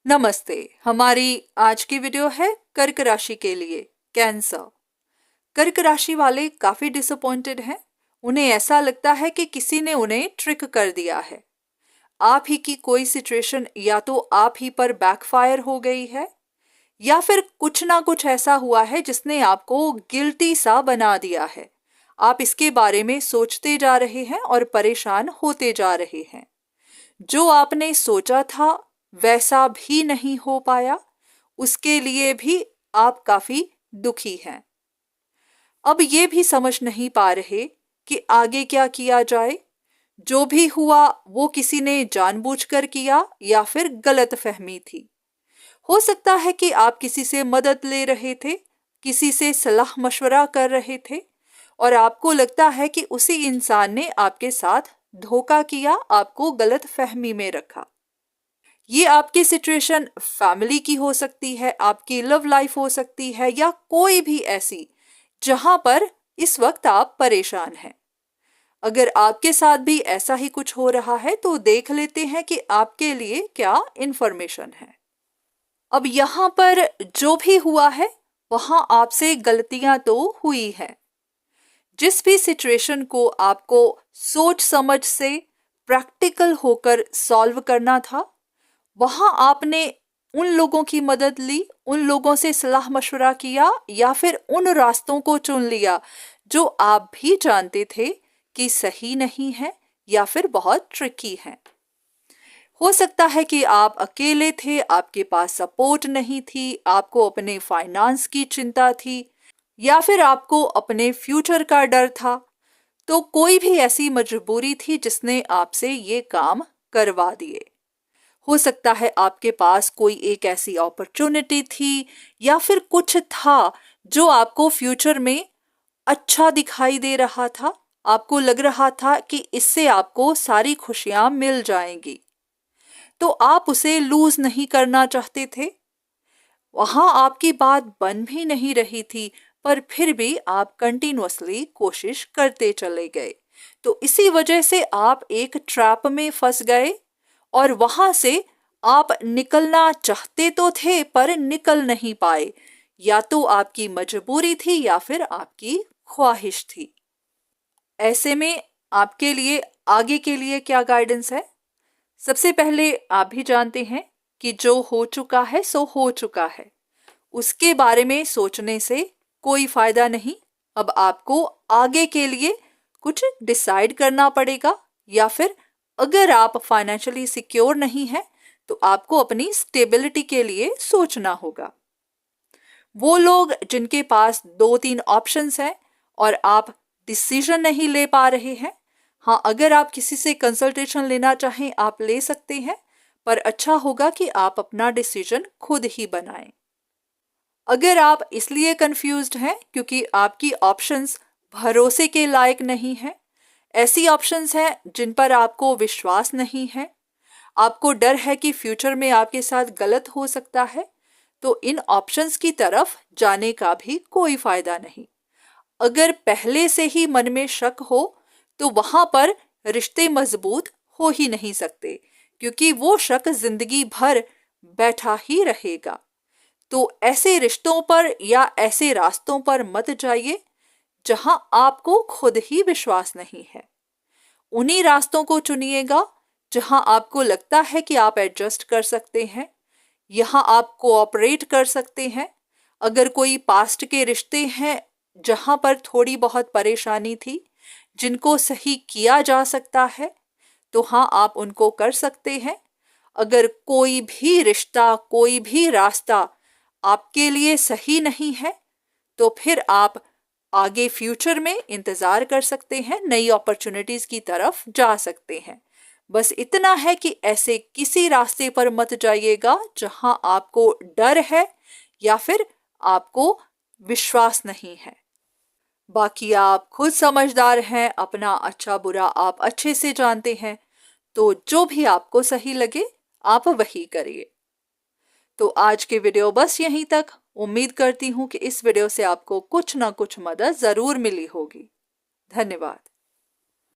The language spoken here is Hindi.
नमस्ते। हमारी आज की वीडियो है कर्क राशि के लिए, कैंसर। कर्क राशि वाले काफी डिसअपॉइंटेड हैं। उन्हें ऐसा लगता है कि किसी ने उन्हें ट्रिक कर दिया है। आप ही की कोई सिचुएशन या तो आप ही पर बैकफायर हो गई है या फिर कुछ ना कुछ ऐसा हुआ है जिसने आपको गिल्टी सा बना दिया है। आप इसके बारे में सोचते जा रहे हैं और परेशान होते जा रहे हैं। जो आपने सोचा था वैसा भी नहीं हो पाया, उसके लिए भी आप काफी दुखी हैं। अब ये भी समझ नहीं पा रहे कि आगे क्या किया जाए। जो भी हुआ वो किसी ने जानबूझकर किया या फिर गलतफहमी थी। हो सकता है कि आप किसी से मदद ले रहे थे, किसी से सलाह मशवरा कर रहे थे और आपको लगता है कि उसी इंसान ने आपके साथ धोखा किया, आपको गलतफहमी में रखा। ये आपकी सिचुएशन फैमिली की हो सकती है, आपकी लव लाइफ हो सकती है या कोई भी ऐसी जहां पर इस वक्त आप परेशान हैं। अगर आपके साथ भी ऐसा ही कुछ हो रहा है तो देख लेते हैं कि आपके लिए क्या इंफॉर्मेशन है। अब यहाँ पर जो भी हुआ है वहां आपसे गलतियां तो हुई है। जिस भी सिचुएशन को आपको सोच समझ से प्रैक्टिकल होकर सॉल्व करना था, वहां आपने उन लोगों की मदद ली, उन लोगों से सलाह मशवरा किया या फिर उन रास्तों को चुन लिया जो आप भी जानते थे कि सही नहीं है या फिर बहुत ट्रिकी है। हो सकता है कि आप अकेले थे, आपके पास सपोर्ट नहीं थी, आपको अपने फाइनेंस की चिंता थी या फिर आपको अपने फ्यूचर का डर था। तो कोई भी ऐसी मजबूरी थी जिसने आपसे ये काम करवा दिए। हो सकता है आपके पास कोई एक ऐसी अपॉर्चुनिटी थी या फिर कुछ था जो आपको फ्यूचर में अच्छा दिखाई दे रहा था। आपको लग रहा था कि इससे आपको सारी खुशियां मिल जाएंगी, तो आप उसे लूज नहीं करना चाहते थे। वहां आपकी बात बन भी नहीं रही थी, पर फिर भी आप कंटिन्यूअसली कोशिश करते चले गए। तो इसी वजह से आप एक ट्रैप में फंस गए और वहां से आप निकलना चाहते तो थे पर निकल नहीं पाए। या तो आपकी मजबूरी थी या फिर आपकी ख्वाहिश थी। ऐसे में आपके लिए आगे के लिए क्या गाइडेंस है? सबसे पहले आप भी जानते हैं कि जो हो चुका है सो हो चुका है। उसके बारे में सोचने से कोई फायदा नहीं। अब आपको आगे के लिए कुछ डिसाइड करना पड़ेगा या फिर अगर आप फाइनेंशियली सिक्योर नहीं है तो आपको अपनी स्टेबिलिटी के लिए सोचना होगा। वो लोग जिनके पास 2-3 ऑप्शंस हैं और आप डिसीजन नहीं ले पा रहे हैं, हाँ, अगर आप किसी से कंसल्टेशन लेना चाहें आप ले सकते हैं, पर अच्छा होगा कि आप अपना डिसीजन खुद ही बनाएं। अगर आप इसलिए कंफ्यूज्ड हैं क्योंकि आपकी ऑप्शंस भरोसे के लायक नहीं है, ऐसी ऑप्शंस हैं जिन पर आपको विश्वास नहीं है, आपको डर है कि फ्यूचर में आपके साथ गलत हो सकता है, तो इन ऑप्शंस की तरफ जाने का भी कोई फायदा नहीं। अगर पहले से ही मन में शक हो तो वहां पर रिश्ते मजबूत हो ही नहीं सकते, क्योंकि वो शक जिंदगी भर बैठा ही रहेगा। तो ऐसे रिश्तों पर या ऐसे रास्तों पर मत जाइए जहां आपको खुद ही विश्वास नहीं है। उन्हीं रास्तों को चुनिएगा जहां आपको लगता है कि आप एडजस्ट कर सकते हैं, यहाँ आप कोऑपरेट कर सकते हैं। अगर कोई पास्ट के रिश्ते हैं जहां पर थोड़ी बहुत परेशानी थी, जिनको सही किया जा सकता है, तो हाँ, आप उनको कर सकते हैं। अगर कोई भी रिश्ता, कोई भी रास्ता आपके लिए सही नहीं है, तो फिर आप आगे फ्यूचर में इंतजार कर सकते हैं, नई अपॉर्चुनिटीज की तरफ जा सकते हैं। बस इतना है कि ऐसे किसी रास्ते पर मत जाइएगा जहां आपको डर है या फिर आपको विश्वास नहीं है। बाकी आप खुद समझदार हैं, अपना अच्छा बुरा आप अच्छे से जानते हैं, तो जो भी आपको सही लगे आप वही करिए। तो आज की वीडियो बस यहीं तक। उम्मीद करती हूँ कि इस वीडियो से आपको कुछ ना कुछ मदद जरूर मिली होगी। धन्यवाद।